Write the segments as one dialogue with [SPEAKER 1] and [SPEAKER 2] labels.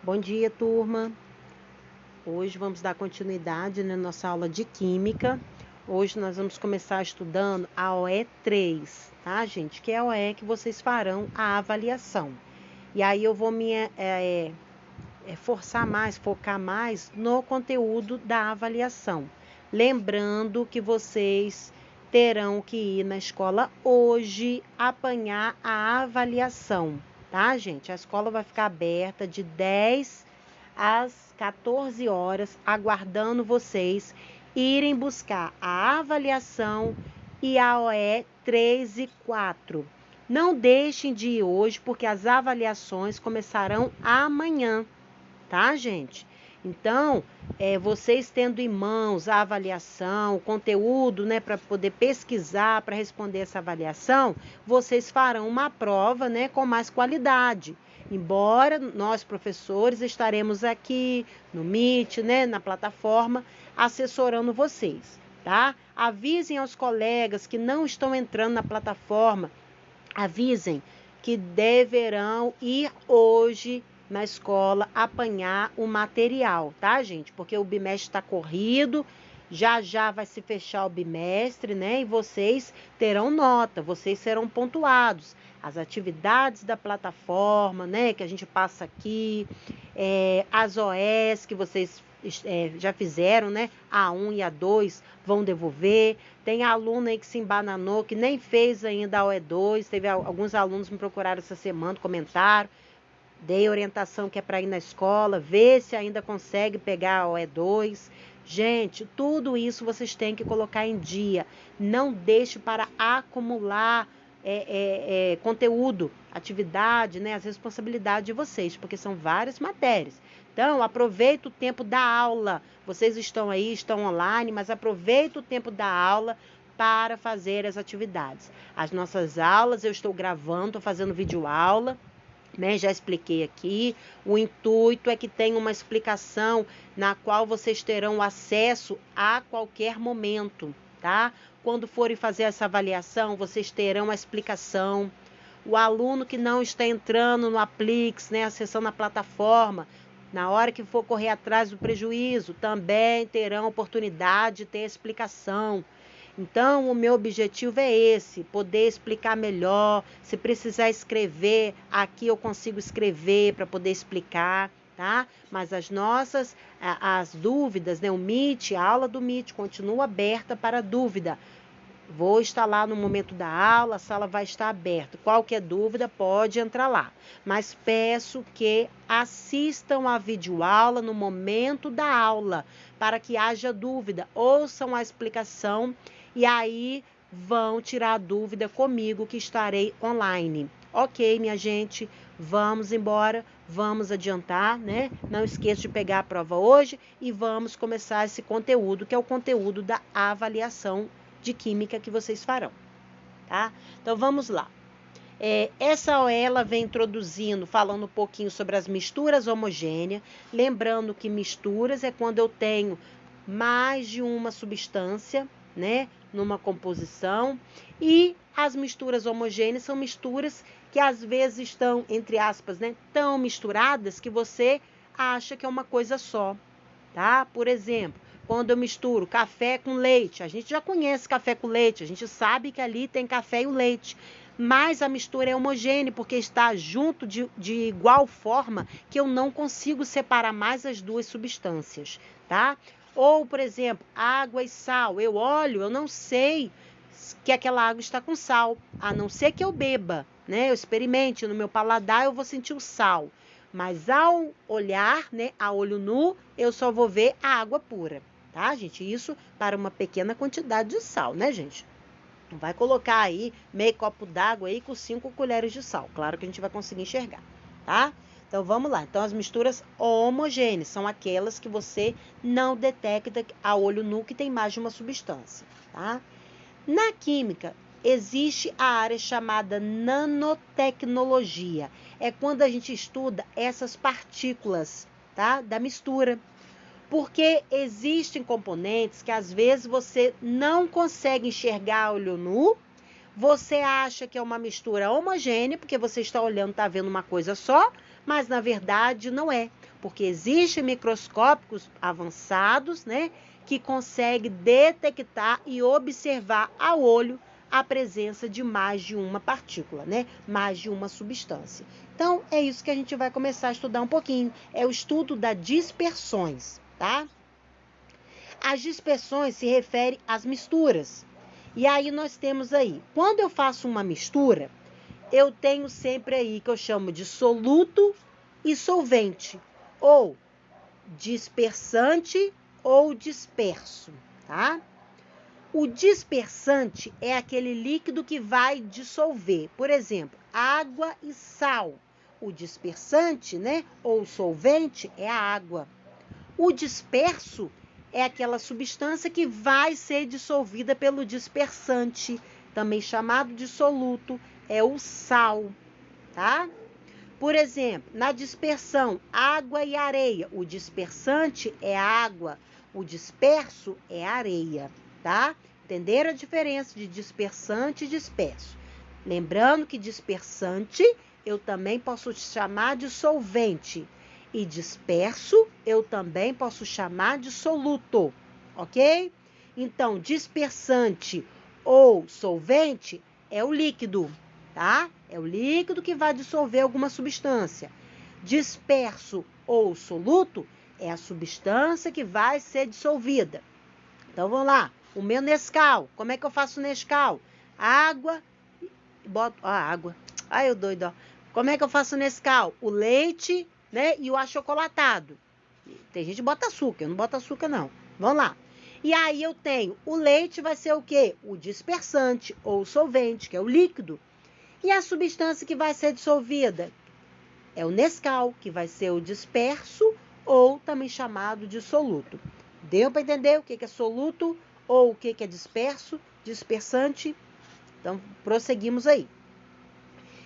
[SPEAKER 1] Bom dia, turma. Hoje vamos dar continuidade na nossa aula de Química. Hoje nós vamos começar estudando a OE 3, tá, gente? Que é a OE que vocês farão a avaliação. E aí eu vou me focar mais no conteúdo da avaliação. Lembrando que vocês terão que ir na escola hoje apanhar a avaliação, tá, gente? A escola vai ficar aberta de 10 às 14 horas, aguardando vocês irem buscar a avaliação e a OE 3 e 4. Não deixem de ir hoje, porque as avaliações começarão amanhã, tá, gente? Então, vocês tendo em mãos a avaliação, o conteúdo, né, para poder pesquisar, para responder essa avaliação, vocês farão uma prova, né, com mais qualidade. Embora nós, professores, estaremos aqui no Meet, né, na plataforma, assessorando vocês, tá? Avisem aos colegas que não estão entrando na plataforma, avisem que deverão ir hoje na escola apanhar o material, tá, gente? Porque o bimestre está corrido, já vai se fechar o bimestre, né? E vocês terão nota, vocês serão pontuados. As atividades da plataforma, né, que a gente passa aqui, as OS que vocês já fizeram, né? A1 e A2 vão devolver. Tem aluno aí que se embananou, que nem fez ainda a OE2. Teve alguns alunos que me procuraram essa semana, comentaram. Dei orientação que é para ir na escola, ver se ainda consegue pegar a OE2. Gente, tudo isso vocês têm que colocar em dia. Não deixe para acumular conteúdo, atividade, né, as responsabilidades de vocês, porque são várias matérias. Então, aproveita o tempo da aula. Vocês estão aí, estão online, mas aproveita o tempo da aula para fazer as atividades. As nossas aulas eu estou gravando, estou fazendo videoaula, né? Já expliquei aqui. O intuito é que tenha uma explicação na qual vocês terão acesso a qualquer momento, tá? Quando forem fazer essa avaliação, vocês terão a explicação. O aluno que não está entrando no Aplix, né, acessando a plataforma, na hora que for correr atrás do prejuízo, também terão oportunidade de ter explicação. Então, o meu objetivo é esse, poder explicar melhor. Se precisar escrever, aqui eu consigo escrever para poder explicar, tá? Mas as dúvidas, né? O Meet, a aula do Meet continua aberta para dúvida. Vou estar lá no momento da aula, a sala vai estar aberta. Qualquer dúvida pode entrar lá. Mas peço que assistam a videoaula no momento da aula, para que haja dúvida. Ouçam a explicação e aí vão tirar a dúvida comigo, que estarei online. Ok, minha gente, vamos embora, vamos adiantar, né? Não esqueça de pegar a prova hoje e vamos começar esse conteúdo, que é o conteúdo da avaliação de Química que vocês farão, tá? Então, vamos lá. Essa OE, ela vem introduzindo, falando um pouquinho sobre as misturas homogêneas. Lembrando que misturas é quando eu tenho mais de uma substância, né, numa composição. E as misturas homogêneas são misturas que às vezes estão, entre aspas, né, tão misturadas que você acha que é uma coisa só, tá? Por exemplo, quando eu misturo café com leite, a gente já conhece café com leite, a gente sabe que ali tem café e o leite, mas a mistura é homogênea porque está junto de igual forma que eu não consigo separar mais as duas substâncias, tá? Ou, por exemplo, água e sal, eu olho, eu não sei que aquela água está com sal, a não ser que eu beba, né? Eu experimente no meu paladar, eu vou sentir o sal. Mas ao olhar, né, a olho nu, eu só vou ver a água pura, tá, gente? Isso para uma pequena quantidade de sal, né, gente? Não vai colocar aí meio copo d'água aí com 5 colheres de sal. Claro que a gente vai conseguir enxergar, tá? Então, vamos lá. Então, as misturas homogêneas são aquelas que você não detecta a olho nu que tem mais de uma substância, tá? Na química, existe a área chamada nanotecnologia. É quando a gente estuda essas partículas, tá, da mistura. Porque existem componentes que às vezes você não consegue enxergar a olho nu. Você acha que é uma mistura homogênea, porque você está olhando, está vendo uma coisa só, mas na verdade não é. Porque existem microscópicos avançados, né, que conseguem detectar e observar a olho a presença de mais de uma partícula, né, mais de uma substância. Então, é isso que a gente vai começar a estudar um pouquinho. É o estudo das dispersões, tá? As dispersões se referem às misturas. E aí nós temos aí, quando eu faço uma mistura, eu tenho sempre aí que eu chamo de soluto e solvente, ou dispersante ou disperso, tá? O dispersante é aquele líquido que vai dissolver, por exemplo, água e sal. O dispersante, né, ou solvente é a água. O disperso é aquela substância que vai ser dissolvida pelo dispersante, também chamado de soluto, é o sal, tá? Por exemplo, na dispersão, água e areia, o dispersante é água, o disperso é areia, tá? Entenderam a diferença de dispersante e disperso? Lembrando que dispersante eu também posso chamar de solvente e disperso eu também posso chamar de soluto, ok? Então, dispersante ou solvente é o líquido, tá? É o líquido que vai dissolver alguma substância. Disperso ou soluto é a substância que vai ser dissolvida. Então, vamos lá. O meu Nescau. Como é que eu faço Nescau? Água. Boto a água. Ai, eu doido, ó. Como é que eu faço Nescau? O leite, né? E o achocolatado. Tem gente que bota açúcar. Eu não boto açúcar, não. Vamos lá. E aí eu tenho o leite vai ser o quê? O dispersante ou solvente, que é o líquido. E a substância que vai ser dissolvida é o Nescau, que vai ser o disperso ou também chamado de soluto. Deu para entender o que é soluto ou o que é disperso, dispersante? Então, prosseguimos aí.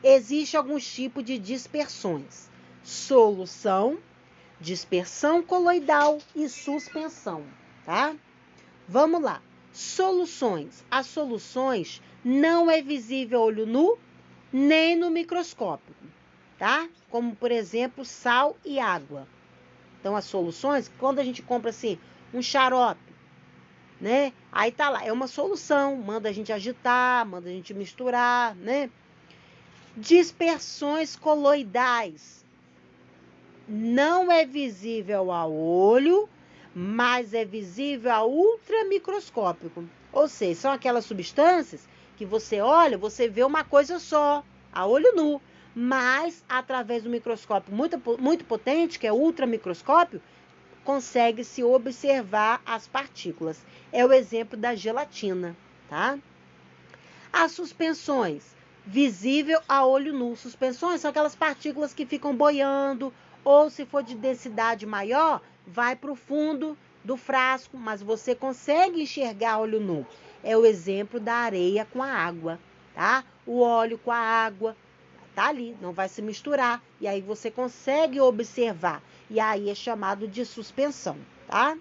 [SPEAKER 1] Existem alguns tipos de dispersões: solução, dispersão coloidal e suspensão, tá? Vamos lá. Soluções. As soluções não é visível a olho nu nem no microscópio, tá? Como, por exemplo, sal e água. Então, as soluções, quando a gente compra assim, um xarope, né? Aí tá lá, é uma solução, manda a gente agitar, manda a gente misturar, né? Dispersões coloidais. Não é visível a olho, mas é visível a ultramicroscópico. Ou seja, são aquelas substâncias que você olha, você vê uma coisa só, a olho nu. Mas, através do microscópio muito potente, que é o ultramicroscópio, consegue-se observar as partículas. É o exemplo da gelatina, tá? As suspensões, visível a olho nu. Suspensões são aquelas partículas que ficam boiando, ou se for de densidade maior, vai para o fundo do frasco, mas você consegue enxergar a olho nu. É o exemplo da areia com a água, tá? O óleo com a água, tá ali, não vai se misturar, e aí você consegue observar, e aí é chamado de suspensão, tá?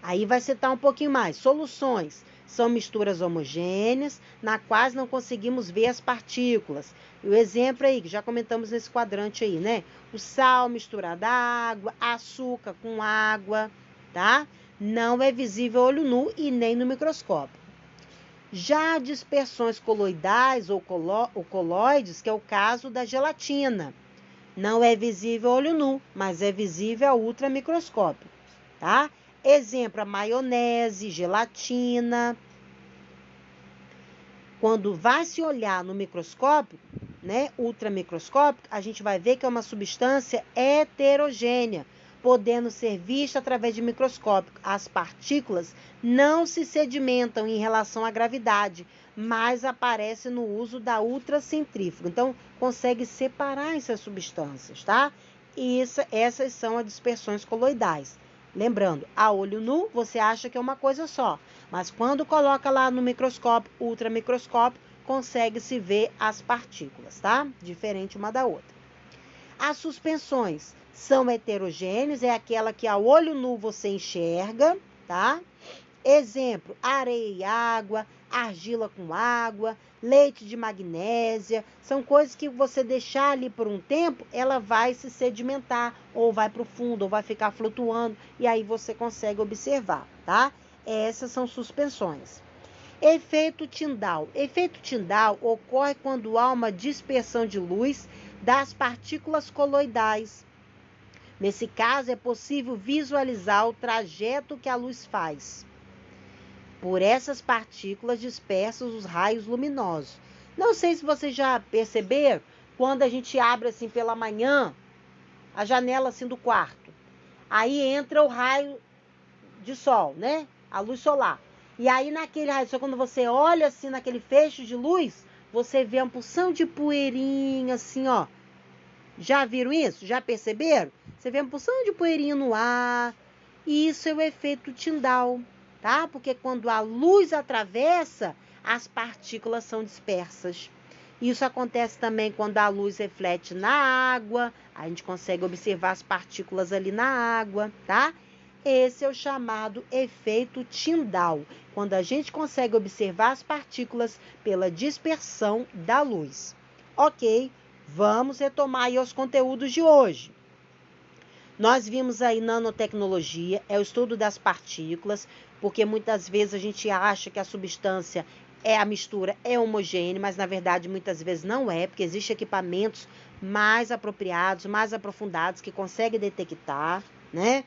[SPEAKER 1] Aí vai citar um pouquinho mais. Soluções são misturas homogêneas, na quais não conseguimos ver as partículas. E o exemplo aí, que já comentamos nesse quadrante aí, né? O sal misturado à água, açúcar com água, tá? Não é visível a olho nu e nem no microscópio. Já dispersões coloidais ou coloides, que é o caso da gelatina, não é visível a olho nu, mas é visível a ultramicroscópio, tá? Exemplo, a maionese, gelatina. Quando vai se olhar no microscópio, né, ultramicroscópico, a gente vai ver que é uma substância heterogênea, podendo ser vista através de microscópio. As partículas não se sedimentam em relação à gravidade, mas aparecem no uso da ultracentrífuga. Então, consegue separar essas substâncias, tá? E essas são as dispersões coloidais. Lembrando, a olho nu você acha que é uma coisa só, mas quando coloca lá no microscópio, ultramicroscópio, consegue-se ver as partículas, tá? Diferente uma da outra. As suspensões são heterogêneas, é aquela que a olho nu você enxerga, tá? Exemplo, areia e água, argila com água, leite de magnésia, são coisas que você deixar ali por um tempo, ela vai se sedimentar, ou vai para o fundo, ou vai ficar flutuando, e aí você consegue observar, tá? Essas são suspensões. Efeito Tyndall. Efeito Tyndall ocorre quando há uma dispersão de luz das partículas coloidais. Nesse caso, é possível visualizar o trajeto que a luz faz por essas partículas dispersas, os raios luminosos. Não sei se vocês já perceberam, quando a gente abre assim pela manhã, a janela assim do quarto, aí entra o raio de sol, né? A luz solar. E aí naquele raio de sol, quando você olha assim naquele feixe de luz, você vê uma porção de poeirinha assim, ó. Já viram isso? Já perceberam? Você vê uma porção de poeirinha no ar. E isso é o efeito Tyndall, tá? Porque quando a luz atravessa, as partículas são dispersas. Isso acontece também quando a luz reflete na água. A gente consegue observar as partículas ali na água, tá? Esse é o chamado efeito Tyndall, quando a gente consegue observar as partículas pela dispersão da luz. Ok, vamos retomar aí os conteúdos de hoje. Nós vimos aí nanotecnologia, é o estudo das partículas, porque muitas vezes a gente acha que a substância a mistura é homogênea, mas na verdade muitas vezes não é, porque existem equipamentos mais apropriados, mais aprofundados que conseguem detectar, né?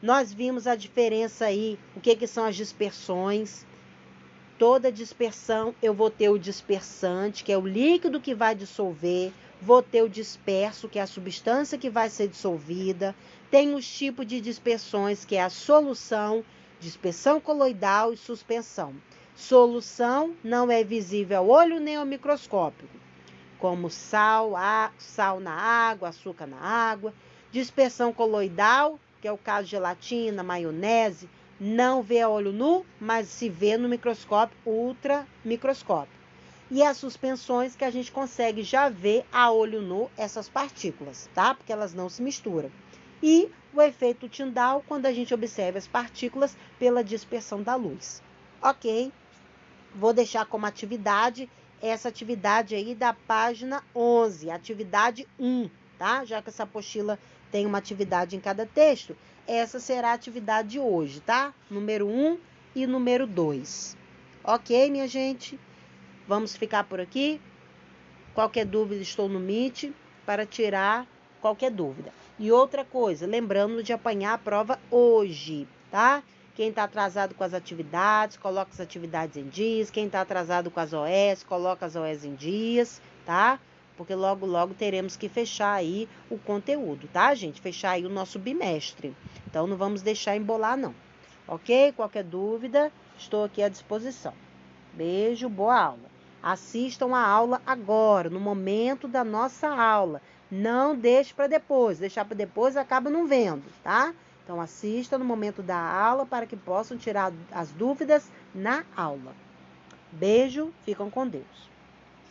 [SPEAKER 1] Nós vimos a diferença aí, o que são as dispersões. Toda dispersão eu vou ter o dispersante, que é o líquido que vai dissolver, vou ter o disperso, que é a substância que vai ser dissolvida. Tem os tipos de dispersões, que é a solução, dispersão coloidal e suspensão. Solução não é visível ao olho nem ao microscópio, como sal na água, açúcar na água. Dispersão coloidal, que é o caso de gelatina, maionese, não vê a olho nu, mas se vê no microscópio ultramicroscópio. E as suspensões, que a gente consegue já ver a olho nu essas partículas, tá? Porque elas não se misturam. E o efeito Tyndall, quando a gente observa as partículas pela dispersão da luz. Ok? Vou deixar como atividade essa atividade aí da página 11, atividade 1, tá? Já que essa apostila tem uma atividade em cada texto, essa será a atividade de hoje, tá? Número 1 e número 2. Ok, minha gente? Vamos ficar por aqui. Qualquer dúvida, estou no Meet para tirar qualquer dúvida. E outra coisa, lembrando de apanhar a prova hoje, tá? Quem está atrasado com as atividades, coloca as atividades em dias. Quem está atrasado com as OS, coloca as OS em dias, tá? Porque logo, logo teremos que fechar aí o conteúdo, tá, gente? Fechar aí o nosso bimestre. Então, não vamos deixar embolar, não. Ok? Qualquer dúvida, estou aqui à disposição. Beijo, boa aula. Assistam a aula agora, no momento da nossa aula. Não deixe para depois. Deixar para depois acaba não vendo, tá? Então, assista no momento da aula para que possam tirar as dúvidas na aula. Beijo, ficam com Deus.